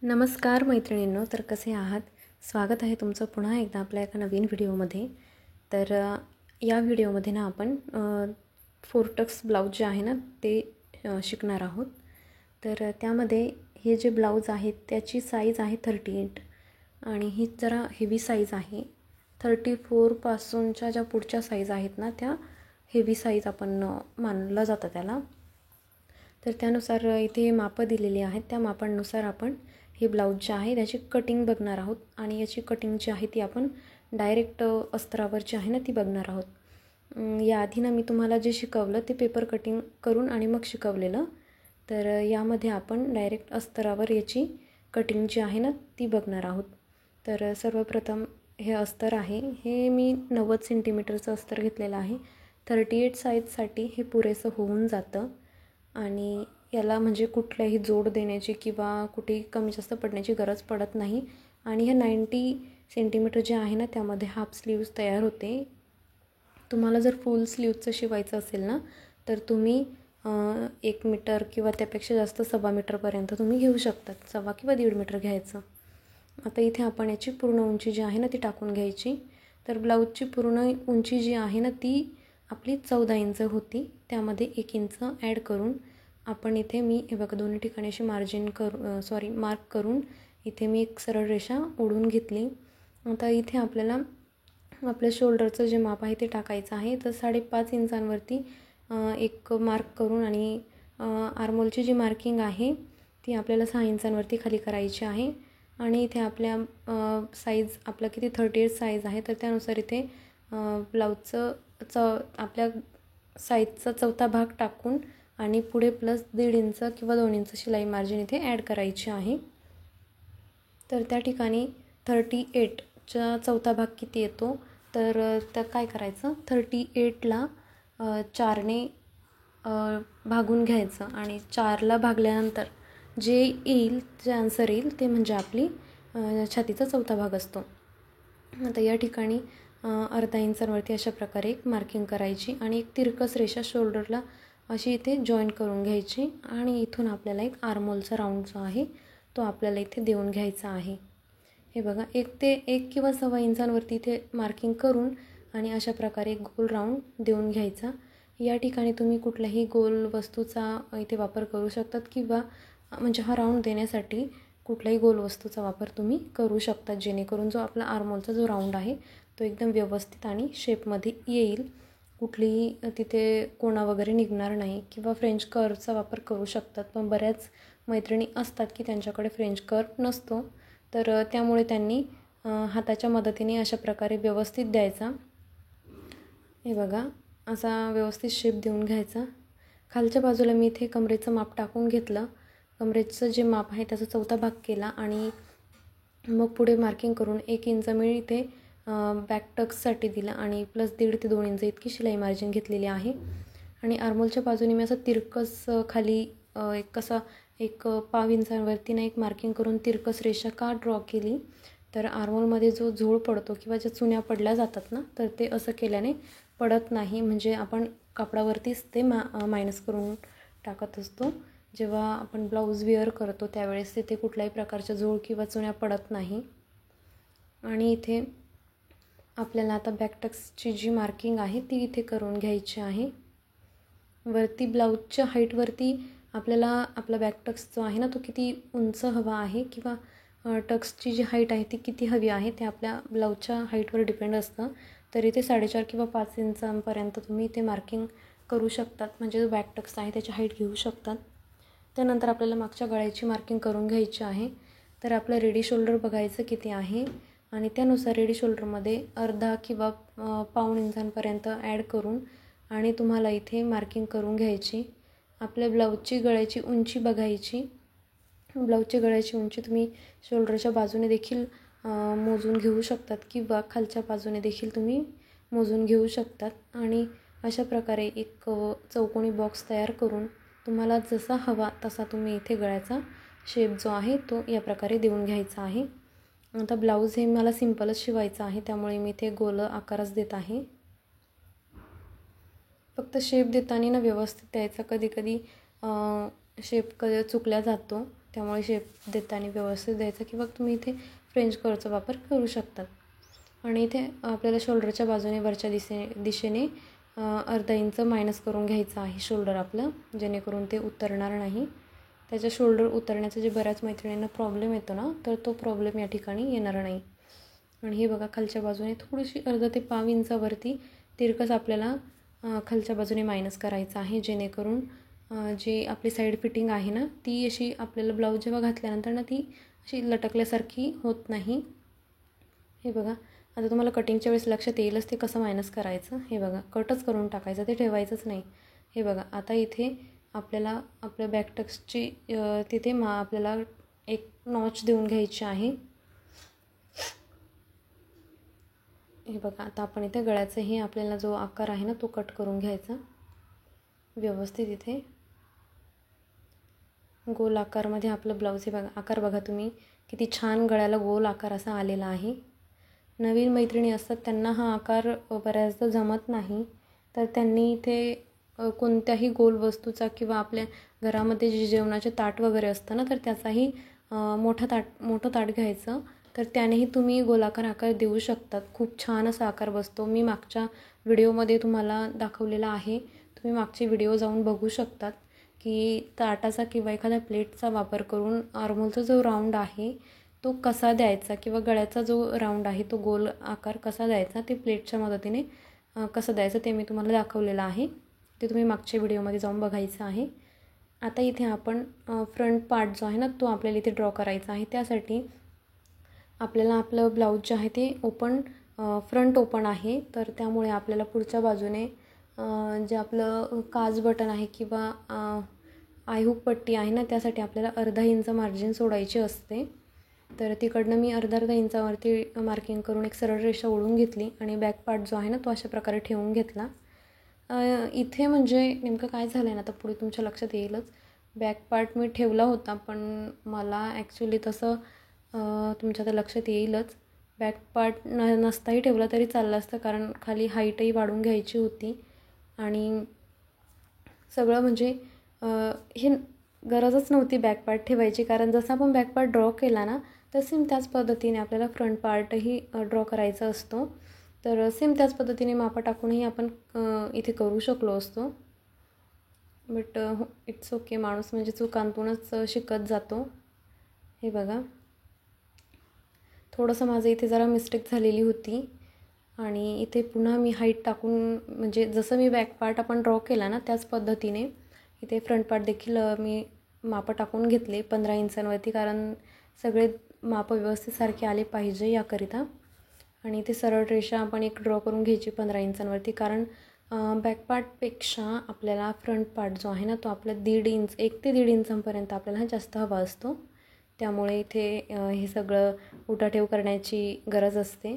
नमस्कार मैत्रिणींनो, तर कसे आहात? स्वागत आहे तुमचं पुन्हा एकदा आपल्या एका नवीन व्हिडिओमध्ये. तर या व्हिडिओमध्ये ना आपण फोरटक्स ब्लाऊज जे आहे ना ते शिकणार आहोत. तर त्यामध्ये हे जे ब्लाऊज आहेत त्याची साईज आहे 38 आणि ही जरा हेवी साईज आहे. 34 पासूनच्या ज्या पुढच्या साईज आहेत ना त्या हेवी साईज आपण मानलं जातं त्याला. तर त्यानुसार इथे मापं दिलेली आहेत. त्या मापांनुसार आपण हे ब्लाऊज जे आहे त्याची कटिंग बघणार आहोत आणि याची कटिंग जी आहे ती आपण डायरेक्ट अस्तरावर जी आहे ना ती बघणार आहोत. याआधी ना मी तुम्हाला जे शिकवलं ते पेपर कटिंग करून आणि मग शिकवलेलं. तर यामध्ये आपण डायरेक्ट अस्तरावर याची कटिंग जी आहे ना ती बघणार आहोत. तर सर्वप्रथम हे अस्तर आहे, हे मी 90 सेंटीमीटरचं अस्तर घेतलेलं आहे. 38 साईजसाठी हे पुरेसं होऊन जातं आणि याला म्हणजे कुठल्याही जोड देण्याची किंवा कुठेही कमी जास्त पडण्याची गरज पडत नाही. आणि हे 90 सेंटीमीटर जे आहे ना त्यामध्ये हाफ स्लीव्ज तयार होते. तुम्हाला जर फुल स्लीव्जचं शिवायचं असेल ना तर तुम्ही 1 मीटर किंवा त्यापेक्षा जास्त 1.25 मीटरपर्यंत तुम्ही घेऊ शकतात. 1.25 किंवा 1.5 मीटर घ्यायचं. आता इथे आपण याची पूर्ण उंची जी आहे ना ती टाकून घ्यायची. तर ब्लाऊजची पूर्ण उंची जी आहे ना ती आपली 14 इंच होती. त्यामध्ये 1 इंच ॲड करून आपण इथे मी हे बघा दोन्ही ठिकाणी अशी मार्क करून इथे मी एक सरळ रेषा ओढून घेतली. आता इथे आपल्याला आपल्या शोल्डरचं जे माप आहे ते टाकायचं आहे. तर 5.5 इंचांवरती एक मार्क करून आणि आर्मोलची जी मार्किंग आहे ती आपल्याला 6 इंचांवरती खाली करायची आहे. आणि इथे आपल्या साईज आपलं किती 38 साईज आहे तर त्यानुसार इथे ब्लाऊजचं आपल्या साईजचा चौथा भाग टाकून आणि पुढे प्लस 1.5 इंच किंवा 2 इंच शिलाई मार्जिन इथे ॲड करायची आहे. तर त्या ठिकाणी 38चा चौथा भाग किती येतो तर त्या काय करायचं 38ला 4ने भागून घ्यायचं आणि 4ला भागल्यानंतर जे येईल जे आन्सर येईल ते म्हणजे आपली छातीचा चौथा भाग असतो. आता या ठिकाणी अर्धा इंचांवरती अशा प्रकारे एक मार्किंग करायची आणि एक तिरकस रेषा शोल्डरला अशी इथे जॉईन करून घ्यायची आणि इथून आपल्याला एक आर्मोलचा राऊंड जो आहे तो आपल्याला इथे देऊन घ्यायचा आहे. हे बघा 1 ते 1 किंवा 1.25 इंचांवरती इथे मार्किंग करून आणि अशा प्रकारे एक गोल राऊंड देऊन घ्यायचा. या ठिकाणी तुम्ही कुठल्याही गोल वस्तूचा इथे वापर करू शकतात किंवा म्हणजे हा राऊंड देण्यासाठी कुठल्याही गोल वस्तूचा वापर तुम्ही करू शकता जेणेकरून जो आपला आर्मोलचा जो राऊंड आहे तो एकदम व्यवस्थित आणि शेपमध्ये येईल. कुठलीही तिथे कोणा वगैरे निघणार नाही किंवा फ्रेंच कर्वचा वापर करू शकतात. पण बऱ्याच मैत्रिणी असतात की त्यांच्याकडे फ्रेंच कर्व नसतो तर त्यामुळे त्यांनी हाताच्या मदतीने अशा प्रकारे व्यवस्थित द्यायचा. हे बघा असा व्यवस्थित शेप देऊन घ्यायचा. खालच्या बाजूला मी इथे कमरेचं माप टाकून घेतलं. कमरेचं जे माप आहे त्याचा चौथा भाग केला आणि मग पुढे मार्किंग करून 1 इंच मी इथे बॅक टक्ससाठी दिलं आणि प्लस 1.5 ते 2 इंच इतकी शिलाई मार्जिन घेतलेली आहे. आणि आर्मोलच्या बाजूने मी असं तिरकस खाली एक 1.5 इंचांवरती ना एक मार्किंग करून तिरकस रेषा का ड्रॉ केली तर आर्मोलमध्ये जो झोळ पडतो किंवा ज्या चुन्या पडल्या जातात ना तर ते असं केल्याने पडत नाही. म्हणजे आपण कापडावरतीच ते मायनस करून टाकत असतो. जेव्हा आपण ब्लाऊज वेअर करतो त्यावेळेस तिथे कुठल्याही प्रकारच्या झोळ किंवा चुन्या पडत नाही. आणि इथे आपल्याला आता बॅकटक्सची जी मार्किंग आहे ती इथे करून घ्यायची आहे. वरती ब्लाऊजच्या हाईटवरती आपल्याला आपला बॅकटक्स जो आहे ना तो किती उंच हवा आहे किंवा टक्सची जी हाईट आहे ती किती हवी आहे ते आपल्या ब्लाऊजच्या हाईटवर डिपेंड असतं. तर इथे 4.5 किंवा 5 इंचांपर्यंत तुम्ही इथे मार्किंग करू शकतात. म्हणजे जो बॅकटक्स आहे त्याची हाईट घेऊ शकतात. त्यानंतर आपल्याला मागच्या गळ्याची मार्किंग करून घ्यायची आहे. तर आपलं रेडी शोल्डर बघायचं किती आहे आणि त्यानुसार रेडी शोल्डरमध्ये अर्धा किंवा 1.25 इंचांपर्यंत ॲड करून आणि तुम्हाला इथे मार्किंग करून घ्यायची. आपल्या ब्लाऊजची गळ्याची उंची बघायची. ब्लाऊजची गळ्याची उंची तुम्ही शोल्डरच्या बाजूने देखील मोजून घेऊ शकतात किंवा खालच्या बाजूने देखील तुम्ही मोजून घेऊ शकतात. आणि अशा प्रकारे एक चौकोनी बॉक्स तयार करून तुम्हाला जसा हवा तसा तुम्ही इथे गळ्याचा शेप जो आहे तो या प्रकारे देऊन घ्यायचा आहे. आता ब्लाऊज हे मला सिंपलच शिवायचं आहे त्यामुळे मी इथे गोल आकारच देत आहे. फक्त शेप देताना ना व्यवस्थित द्यायचा. कधी कधी शेप चुकला जातो त्यामुळे शेप देताना व्यवस्थित द्यायचा किंवा तुम्ही इथे फ्रेंच कर्वचा वापर करू शकतात. आणि इथे आपल्याला शोल्डरच्या बाजूने वरच्या दिशेने अर्धा इंच मायनस करून घ्यायचं आहे शोल्डर आपलं, जेणेकरून ते उतरणार नाही. त्याच्या शोल्डर उतरण्याचा जे बऱ्याच मैत्रिणींना प्रॉब्लेम येतो ना, तर तो प्रॉब्लेम या ठिकाणी येणार नाही. आणि हे बघा खालच्या बाजूने थोडीशी अर्धा ते पाव इंचावरती तिरकस आपल्याला खालच्या बाजूने मायनस करायचं आहे, जेणेकरून जी आपली साईड फिटिंग आहे ना, ती अशी आपल्याला ब्लाऊज जेव्हा घातल्यानंतर ना ती अशी लटकल्यासारखी होत नाही. हे बघा आता तुम्हाला कटिंगच्या वेळेस लक्षात येईलच ते कसं मायनस करायचं. हे बघा कटच करून टाकायचं, ते ठेवायचंच नाही. हे बघा आता इथे आपल्याला आपल्या बॅक टक्सची तिथे आपल्याला एक नॉच देऊन घ्यायची आहे. हे बघा आता आपण इथे गळ्याचाही आपल्याला जो आकार आहे ना तो कट करून घ्यायचा व्यवस्थित. इथे गोल आकारमध्ये आपलं ब्लाऊज, हे बघा आकार बघा तुम्ही किती छान गळ्याला गोल आकार असा आलेला आहे. नवीन मैत्रिणी असतात त्यांना हा आकार बऱ्याचदा जमत नाही, तर त्यांनी इथे कोणत्याही गोल वस्तूचा किंवा आपल्या घरामध्ये जे जेवणाचे ताट वगैरे असतं ना, तर त्याचाही मोठं ताट घ्यायचं, तर त्यानेही तुम्ही गोलाकार आकार देऊ शकतात. खूप छान असा आकार बसतो. मी मागच्या व्हिडिओमध्ये तुम्हाला दाखवलेला आहे, तुम्ही मागचे व्हिडिओ जाऊन बघू शकतात की ताटाचा किंवा एखाद्या प्लेटचा वापर करून आर्मोलचा जो राऊंड आहे तो कसा द्यायचा किंवा गळ्याचा जो राऊंड आहे तो गोल आकार कसा द्यायचा, ते प्लेटच्या मदतीने कसं द्यायचं ते मी तुम्हाला दाखवलेलं आहे. ते तुम्ही मागच्या व्हिडिओमध्ये जाऊन बघायचं आहे. आता इथे आपण फ्रंट पार्ट जो आहे ना तो आपल्याला इथे ड्रॉ करायचा आहे. त्यासाठी आपल्याला आपलं ब्लाऊज जे आहे ते फ्रंट ओपन आहे, तर त्यामुळे आपल्याला पुढच्या बाजूने जे आपलं काज बटन आहे किंवा आयहूक पट्टी आहे ना, त्यासाठी आपल्याला अर्धा इंच मार्जिन सोडायची असते. तर तिकडनं मी अर्धा इंचावरती मार्किंग करून एक सरळ रेषा ओढून घेतली आणि बॅक पार्ट जो आहे ना तो अशा प्रकारे ठेवून घेतला. इथे म्हणजे नेमकं काय झालं आहे ना, आता पुढे तुमच्या लक्षात येईलच. बॅक पार्ट मी ठेवला होता, पण मला ॲक्च्युली तसं तुमच्या आता लक्षात येईलच. बॅक पार्ट नसताही ठेवला तरी चाललं असतं, कारण खाली हाईटही वाढून घ्यायची होती आणि सगळं म्हणजे हे गरजच नव्हती बॅक पार्ट ठेवायची, कारण जसं आपण बॅक पार्ट ड्रॉ केला ना तर सेम त्याच पद्धतीने आपल्याला फ्रंट पार्टही ड्रॉ करायचा असतो. तर सेम त्याच पद्धतीने मापं टाकूनही आपण इथे करू शकलो असतो, बट इट्स ओके. माणूस म्हणजे चुकांतूनच शिकत जातो. हे बघा थोडंसं माझं इथे जरा मिस्टेक झालेली होती आणि इथे पुन्हा मी हाईट टाकून, म्हणजे जसं मी बॅक पार्ट आपण ड्रॉ केला ना त्याच पद्धतीने इथे फ्रंट पार्ट देखील मी मापं टाकून घेतले 15 इंचांवरती, कारण सगळे मापं व्यवस्थित सारखे आले पाहिजे याकरिता. आणि इथे सरळ रेषा आपण एक ड्रॉ करून घ्यायची 15 इंचांवरती, कारण बॅक पार्टपेक्षा आपल्याला फ्रंट पार्ट जो आहे ना तो आपल्या 1 ते 1.5 इंचांपर्यंत आपल्याला जास्त हवा असतो. त्यामुळे इथे हे सगळं उठाठेव करण्याची गरज असते.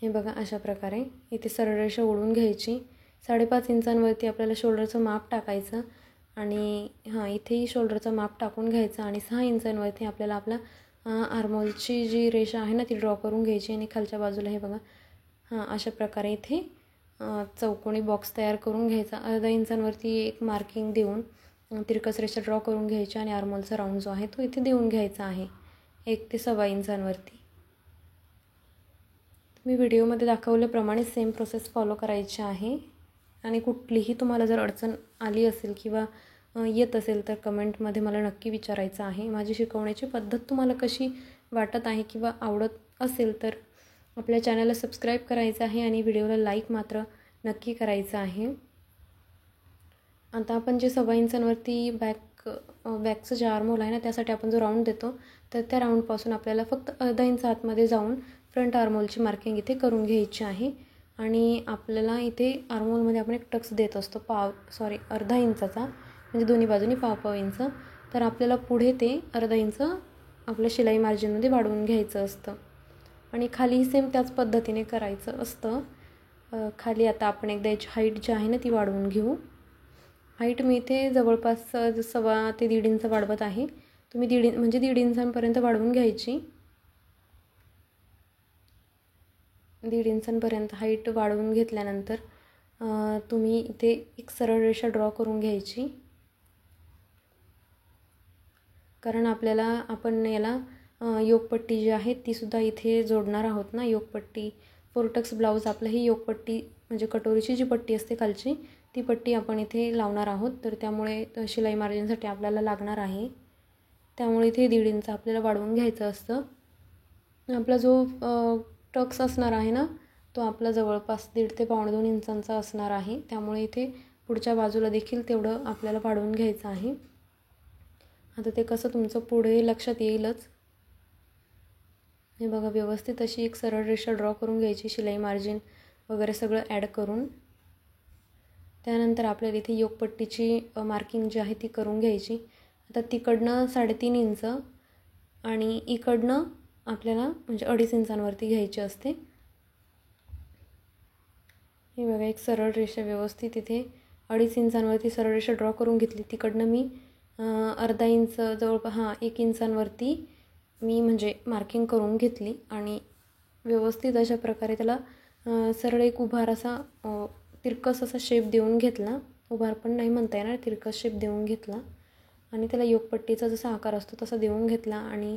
हे बघा अशा प्रकारे इथे सरळ रेषा ओढून घ्यायची. 5.5 इंचांवरती आपल्याला शोल्डरचं माप टाकायचं आणि इथेही शोल्डरचं माप टाकून घ्यायचं आणि 6 इंचांवरती आपल्याला आपला आर्मोलची जी रेषा आहे ना ती ड्रॉ करून घ्यायची आणि खालच्या बाजूला हे बघा अशा प्रकारे इथे चौकोनी बॉक्स तयार करून घ्यायचा. अर्धा इंचांवरती एक मार्किंग देऊन तिरकस रेषा ड्रॉ करून घ्यायची आणि आर्मोलचा राऊंड जो आहे तो इथे देऊन घ्यायचा आहे 1 ते 1.25 इंचांवरती. मी व्हिडिओमध्ये दाखवल्याप्रमाणे सेम प्रोसेस फॉलो करायची आहे. आणि कुठलीही तुम्हाला जर अडचण आली असेल किंवा येत असेल तर कमेंटमध्ये मला नक्की विचारायचं आहे. माझी शिकवण्याची पद्धत तुम्हाला कशी वाटत आहे किंवा आवडत असेल तर आपल्या चॅनलला सबस्क्राईब करायचं आहे आणि व्हिडिओला लाईक मात्र नक्की करायचं आहे. आता आपण जे 1.25 इंचांवरती बॅकचं जे आर्महोल आहे ना त्यासाठी आपण जो राऊंड देतो, तर त्या राऊंडपासून आपल्याला फक्त अर्धा इंच आतमध्ये जाऊन फ्रंट आर्महोलची मार्किंग इथे करून घ्यायची आहे. आणि आपल्याला इथे आर्महोलमध्ये आपण एक टक्स देत असतो अर्धा इंचाचा, म्हणजे दोन्ही बाजूनी पाव इंच. तर आपल्याला पुढे ते अर्धा इंच आपल्या शिलाई मार्जिनमध्ये वाढवून घ्यायचं असतं आणि खाली सेम त्याच पद्धतीने करायचं असतं. खाली आता आपण एकदा याची हाईट जी आहे ना ती वाढवून घेऊ. हाईट मी इथे जवळपास 1.25 ते 1.5 इंच वाढवत आहे. तुम्ही 1.5 इंचांपर्यंत वाढवून घ्यायची. 1.5 इंचांपर्यंत हाईट वाढवून घेतल्यानंतर तुम्ही इथे एक सरळ रेषा ड्रॉ करून घ्यायची कारण आपण याला योगपट्टी जी आहे तीसुद्धा इथे जोडणार आहोत ना. योगपट्टी 4 टक्स ब्लाऊज आपलं ही योगपट्टी म्हणजे कटोरीची जी पट्टी असते खालची ती पट्टी आपण इथे लावणार आहोत. तर त्यामुळे शिलाई मार्जिनसाठी आपल्याला लागणार आहे. त्यामुळे इथे 1.5 इंच आपल्याला वाढवून घ्यायचं असतं. आपला जो टक्स असणार आहे ना तो आपला जवळपास 1.5 ते 2.25 इंचांचा असणार आहे. त्यामुळे इथे पुढच्या बाजूला देखील तेवढं आपल्याला वाढवून घ्यायचं आहे. आता ते कसं तुमचं पुढे लक्षात येईलच. हे बघा, व्यवस्थित अशी एक सरळ रेषा ड्रॉ करून घ्यायची शिलाई मार्जिन वगैरे सगळं ॲड करून. त्यानंतर आपल्याला इथे योगपट्टीची मार्किंग जी आहे ती करून घ्यायची. आता तिकडनं 3.5 इंच आणि इकडनं आपल्याला म्हणजे 2.5 इंचांवरती घ्यायची असते. हे बघा, एक सरळ रेषा व्यवस्थित इथे 2.5 इंचांवरती सरळ रेषा ड्रॉ करून घेतली. तिकडनं मी अर्धा इंच जवळपास 1 इंचांवरती मी म्हणजे मार्किंग करून घेतली आणि व्यवस्थित अशा प्रकारे त्याला सरळ एक उभार असा तिरकस असा शेप देऊन घेतला. उभार पण नाही म्हणता येणार, तिरकस शेप देऊन घेतला आणि त्याला योगपट्टीचा जसा आकार असतो तसा देऊन घेतला. आणि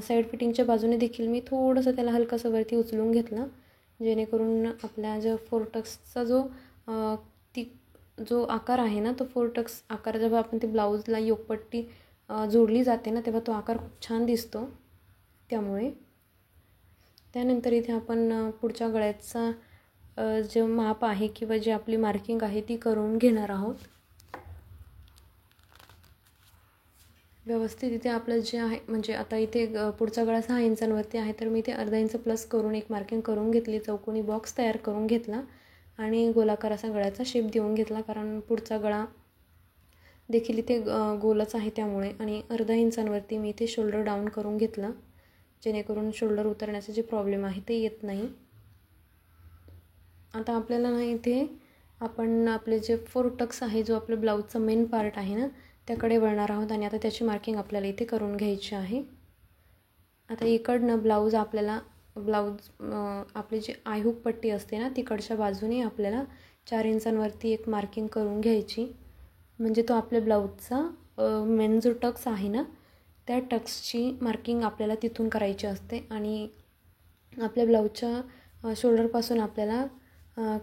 साईड फिटिंगच्या बाजूने देखील मी थोडंसं त्याला हलकंसं वरती उचलून घेतलं, जेणेकरून आपल्या जो 4 टक्सचा जो आकार आहे ना तो 4 टक्स आकार जेव्हा आपण ते ब्लाऊजला योगपट्टी जोडली जाते ना तेव्हा तो आकार खूप छान दिसतो. त्यामुळे त्यानंतर इथे आपण पुढच्या गळ्याचा जे माप आहे किंवा जी आपली मार्किंग आहे ती करून घेणार आहोत. व्यवस्थित इथे आपलं जे आहे म्हणजे आता इथे पुढचा गळा 6 इंचांवरती आहे तर मी इथे अर्धा इंच प्लस करून एक मार्किंग करून घेतली. चौकोनी बॉक्स तयार करून घेतला आणि गोलाकार असा गळ्याचा शेप देऊन घेतला, कारण पुढचा गळा देखील इथे गोलच आहे त्यामुळे. आणि अर्धा इंचांवरती मी इथे शोल्डर डाऊन करून घेतला, जेणेकरून शोल्डर उतरण्याचे जे प्रॉब्लेम आहे ते येत नाही. आता आपल्याला ना इथे आपण आपले जे 4 टक्स आहे जो आपल्या ब्लाऊजचा मेन पार्ट आहे ना त्याकडे वळणार आहोत आणि आता त्याची मार्किंग आपल्याला इथे करून घ्यायची आहे. आता इकडनं ब्लाऊज आपली जी आयहूक पट्टी असते ना तिकडच्या बाजूने आपल्याला 4 इंचांवरती एक मार्किंग करून घ्यायची. म्हणजे तो आपल्या ब्लाऊजचा मेन जो टक्स आहे ना त्या टक्सची मार्किंग आपल्याला तिथून करायची असते. आणि आपल्या ब्लाऊजच्या शोल्डरपासून आपल्याला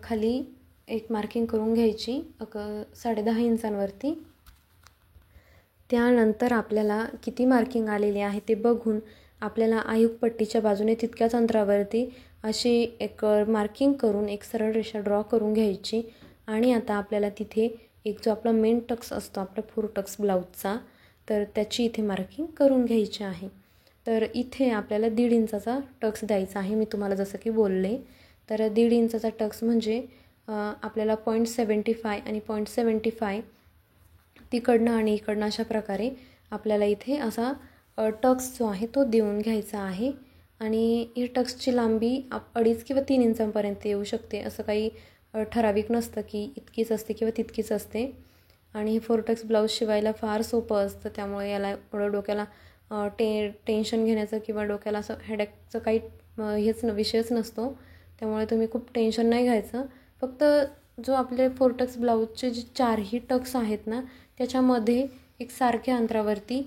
खाली एक मार्किंग करून घ्यायची 10.5 इंचांवरती. त्यानंतर आपल्याला किती मार्किंग आलेली आहे ते बघून आपल्याला आयहूक पट्टीच्या बाजूने तितक्याच अंतरावरती अशी एक मार्किंग करून एक सरळ रेषा ड्रॉ करून घ्यायची. आणि आता आपल्याला तिथे एक जो आपला मेन टक्स असतो आपला 4 टक्स ब्लाऊजचा तर त्याची इथे मार्किंग करून घ्यायची आहे. तर इथे आपल्याला 1.5 इंचाचा टक्स द्यायचा आहे. मी तुम्हाला जसं की बोलले तर 1.5 इंचाचा टक्स म्हणजे आपल्याला 0.75 आणि 0.75 तिकडनं आणि इकडनं अशा प्रकारे आपल्याला इथे असा टक्स जो आहे तो देऊन घ्यायचा आहे. आणि ही टक्सची लांबी 2.5 किंवा 3 इंचांपर्यंत येऊ शकते, असं काही ठराविक नसतं की इतकीच असते किंवा तितकीच असते. आणि 4 टक्स ब्लाऊज शिवायला फार सोपं असतं, त्यामुळे याला एवढं डोक्याला टेन्शन घेण्याचं किंवा डोक्याला असं हेडेकचं काही विषयच नसतो. त्यामुळे तुम्ही खूप टेन्शन नाही घ्यायचं. फक्त जो आपले 4 टक्स ब्लाऊजचे जे 4ही टक्स आहेत ना त्याच्यामध्ये एक सारख्या अंतरावरती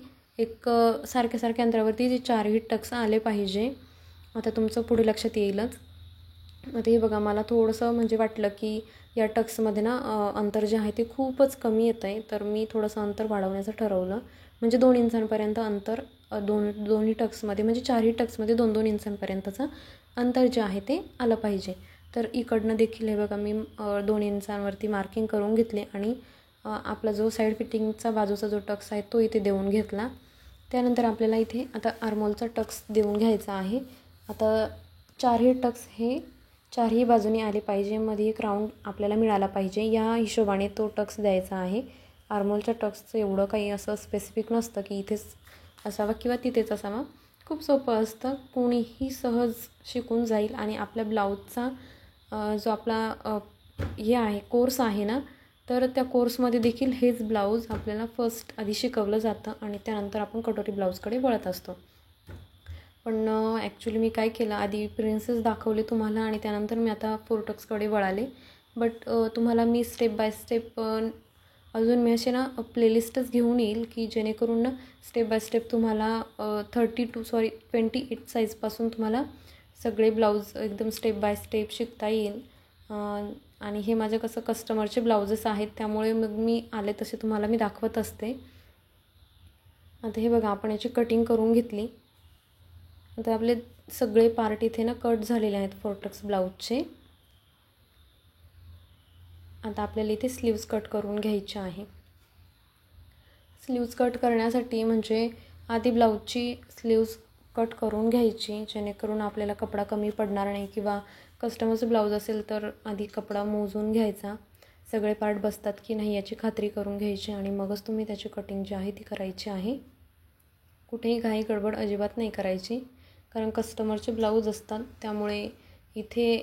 सारख्या अंतरावरती जे 4ही टक्स आले पाहिजे. आता तुमचं पुढे लक्षात येईलच. आता हे बघा, मला थोडंसं म्हणजे वाटलं की या टक्समध्ये ना अंतर जे आहे ते खूपच कमी येतं आहे, तर मी थोडंसं अंतर वाढवण्याचं ठरवलं. म्हणजे 2 इंचांपर्यंत अंतर दोन्ही टक्समध्ये म्हणजे 4ही टक्समध्ये 2-2 इंचांपर्यंतचं अंतर जे आहे ते आलं पाहिजे. तर इकडनं देखील हे बघा मी 2 इंचांवरती मार्किंग करून घेतले आणि आपला जो साईड फिटिंगचा बाजूचा जो टक्स आहे तो इथे देऊन घेतला. त्यानंतर आपल्याला इथे आता आर्मोलचा टक्स देऊन घ्यायचा आहे. आता 4ही टक्स हे 4ही बाजूने आले पाहिजे, मध्ये एक राऊंड आपल्याला मिळाला पाहिजे, या हिशोबाने तो टक्स द्यायचा आहे. आर्मोलच्या टक्सचं एवढं काही असं स्पेसिफिक नसतं की इथेच असावा किंवा तिथेच असावा. खूप सोपं असतं, कोणीही सहज शिकून जाईल. आणि आपल्या ब्लाऊजचा जो आपला हे आहे कोर्स आहे ना तर त्या कोर्समध्ये देखील हेच ब्लाऊज आपल्याला फर्स्ट आधी शिकवलं जातं आणि त्यानंतर आपण कटोरी ब्लाऊजकडे वळत असतो. पण ॲक्च्युली मी काय केलं, आधी प्रिन्सेस दाखवले तुम्हाला आणि त्यानंतर मी आता 4 टक्सकडे वळाले. बट तुम्हाला मी स्टेप बाय स्टेप अजून मी असे ना प्लेलिस्टच घेऊन येईल की जेणेकरून ना स्टेप बाय स्टेप तुम्हाला 28 साईजपासून तुम्हाला सगळे ब्लाऊज एकदम स्टेप बाय स्टेप शिकता येईल. आणि हे माझे कसं कस्टमरचे ब्लाउजेस आहेत, त्यामुळे मग मी आले तसे तुम्हाला मी दाखवत असते. आता हे बघा, आपण याची कटिंग करून घेतली. आता आपले सगळे पार्ट इथे ना कट झालेले आहेत फोर्टक्स ब्लाऊजचे. आता आपल्याला इथे स्लीव्ज कट करून घ्यायचे आहे. स्लीव्ज कट करण्यासाठी म्हणजे आधी ब्लाऊजची स्लीव्ज कट करून घ्यायची, जेणेकरून आपल्याला कपडा कमी पडणार नाही, किंवा कस्टमरचं ब्लाऊज असेल तर आधी कपडा मोजून घ्यायचा, सगळे पार्ट बसतात की नाही याची खात्री करून घ्यायची, आणि मगच तुम्ही त्याची कटिंग जी आहे ती करायची आहे. कुठेही घाई गडबड अजिबात नाही करायची, कारण कस्टमरचे ब्लाऊज असतात, त्यामुळे इथे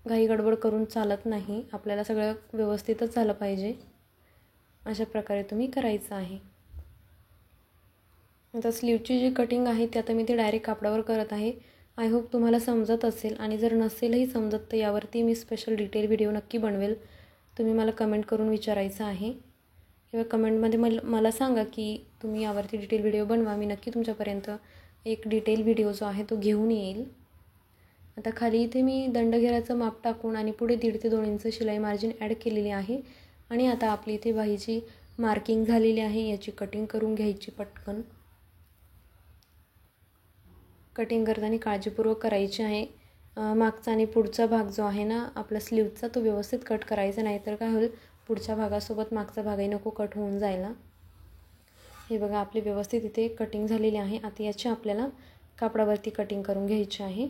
घाई गडबड करून चालत नाही. आपल्याला सगळं व्यवस्थितच झालं पाहिजे, अशा प्रकारे तुम्ही करायचं आहे. आता स्लीवची जी कटिंग आहे ती आता मी ते डायरेक्ट कापडावर करत आहे. आय होप तुम्हाला समजत असेल, आणि जर नसेलही समजत तर यावरती मी स्पेशल डिटेल व्हिडिओ नक्की बनवेल. तुम्ही मला कमेंट करून विचारायचं आहे, किंवा कमेंटमध्ये मला सांगा की तुम्ही यावरती डिटेल व्हिडिओ बनवा. मी नक्की तुमच्यापर्यंत एक डिटेल व्हिडिओ जो आहे तो घेऊन येईल. आता खाली इथे मी दंडघेराचं माप टाकून आणि पुढे 1.5 ते 2 इंच शिलाई मार्जिन ॲड केलेली आहे. आणि आता आपली इथे बाहीची मार्किंग झालेली आहे, याची कटिंग करून घ्यायची पटकन. कटिंग करताना काळजीपूर्वक करायची आहे. मागचा आणि पुढचा भाग जो आहे ना आपला स्लीवचा, तो व्यवस्थित कट करायचा, नाही तर काय होईल, पुढच्या भागासोबत मागचा भागही नको कट होऊन जायला. हे बघा, आपली व्यवस्थित इथे कटिंग झालेली आहे. आता याची आपल्याला कापडावरती कटिंग करून घ्यायची आहे.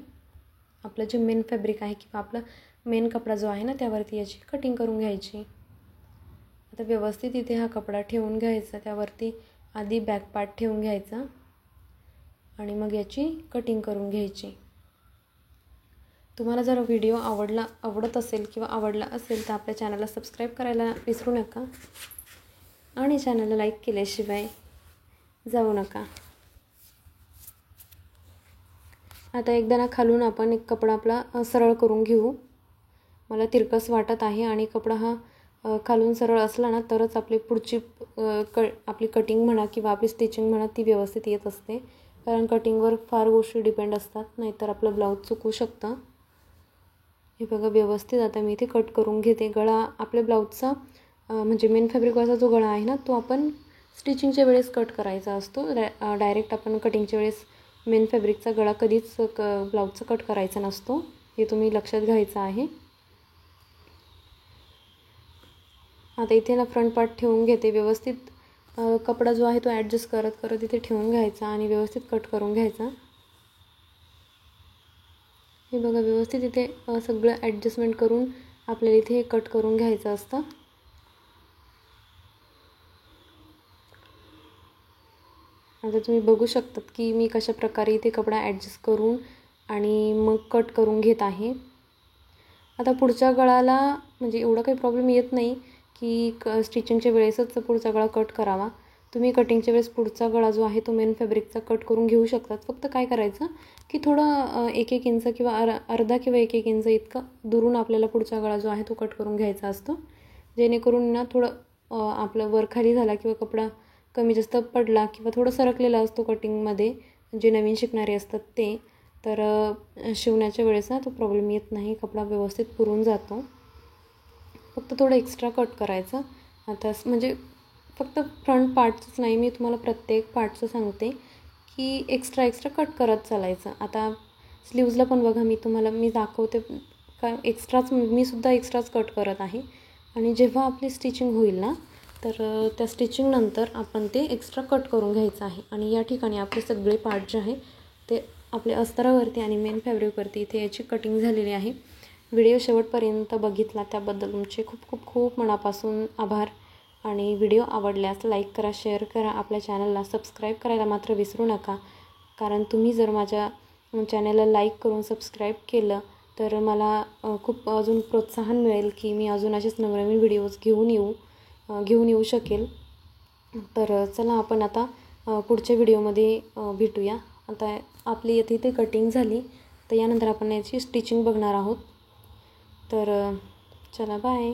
आपलं जे मेन फॅब्रिक आहे किंवा आपला मेन कपडा जो आहे ना त्यावरती याची कटिंग करून घ्यायची. आता व्यवस्थित इथे हा कपडा ठेवून घ्यायचा, त्यावरती आधी बॅक पार्ट ठेवून घ्यायचा आणि मग याची कटिंग करून घ्यायची. तुम्हाला जर व्हिडिओ आवडत असेल किंवा आवडला असेल तर आपल्या चॅनलला सबस्क्राईब करायला विसरू नका, आणि चॅनलला लाईक केल्याशिवाय जाऊ नका. आता एकदा ना खालून आपण एक कपडा आपला सरळ करून घेऊ. मला तिरकस वाटत आहे, आणि कपडा हा खालून सरळ असला ना तरच आपली पुढची आपली कटिंग म्हणा किंवा आपली स्टिचिंग म्हणा ती व्यवस्थित येत असते, कारण कटिंगवर फार गोष्टी डिपेंड असतात, नाहीतर आपलं ब्लाऊज चुकू शकतं. हे बघा, व्यवस्थित आता मी इथे कट करून घेते. गळा आपल्या ब्लाऊजचा म्हणजे मेन फॅब्रिकवरचा जो गळा आहे ना तो आपण स्टिचिंगच्या वेळेस कट करायचा असतो. डायरेक्ट आपण कटिंगच्या वेळेस मेन फॅब्रिकचा गळा कधीच ब्लाऊजचा कट करायचा नसतो, हे तुम्ही लक्षात घ्यायचं आहे. आता इथे ना फ्रंट पार्ट ठेवून घेते. व्यवस्थित कपडा जो आहे तो ॲडजस्ट करत करत इथे ठेवून घ्यायचा आणि व्यवस्थित कट करून घ्यायचा. हे बघा, व्यवस्थित इथे सगळं ॲडजस्टमेंट करून आपल्याला इथे कट करून घ्यायचं असतं. आता तुम्ही बघू शकतात की मी कशा प्रकारे इथे कपडा ॲडजस्ट करून आणि मग कट करून घेत आहे. आता पुढच्या गळाला म्हणजे एवढा काही प्रॉब्लेम येत नाही की स्टिचिंगच्या वेळेसच पुढचा गळा कट करावा. तुम्ही कटिंगच्या वेळेस पुढचा गळा जो आहे तो मेन फॅब्रिकचा कट करून घेऊ शकतात. फक्त काय करायचं की थोडं 1-1 इंच किंवा अर्धा किंवा 1-1 इंच इतका दुरून आपल्याला पुढचा गळा जो आहे तो कट करून घ्यायचा असतो, जेणेकरून ना थोडं आपलं वर खाली झाला किंवा कपडा कमी जास्त पडला किंवा थोडं सरकलेला असतो कटिंगमध्ये, जे नवीन शिकणारे असतात ते, तर शिवण्याच्या वेळेस ना तो प्रॉब्लेम येत नाही, कपडा व्यवस्थित पुरून जातो. फक्त थोडं एक्स्ट्रा कट करायचं. आता म्हणजे फक्त फ्रंट पार्टच नाही, मी तुम्हाला प्रत्येक पार्टचं सांगते की एक्स्ट्रा कट करत चालायचं. आता स्लीव्जला पण बघा, मी दाखवते का मी सुद्धा एक्स्ट्राच कट करत आहे, आणि जेव्हा आपली स्टिचिंग होईल ना तर त्या स्टिचिंगनंतर आपण ते एक्स्ट्रा कट करून घ्यायचं आहे. आणि या ठिकाणी आपले सगळे पार्ट जे आहे ते आपल्या अस्तरावरती आणि मेन फॅब्रिकवरती इथे याची कटिंग झालेली आहे. व्हिडिओ शेवटपर्यंत बघितला त्याबद्दल तुमचे खूप खूप खूप मनापासून आभार. आणि व्हिडिओ आवडल्यास लाईक करा, शेअर करा, आपल्या चॅनलला सबस्क्राईब करायला मात्र विसरू नका, कारण तुम्ही जर माझ्या चॅनलला लाईक करून सबस्क्राईब केलं तर मला खूप अजून प्रोत्साहन मिळेल की मी अजून असेच नवनवीन व्हिडिओज घेऊन येऊ शकेल. तर चला आपण आता पुढच्या व्हिडिओमध्ये भेटूया. आता आपली इथे कटिंग झाली, तर यानंतर आपण याची स्टिचिंग बघणार आहोत. तर चला, बाय.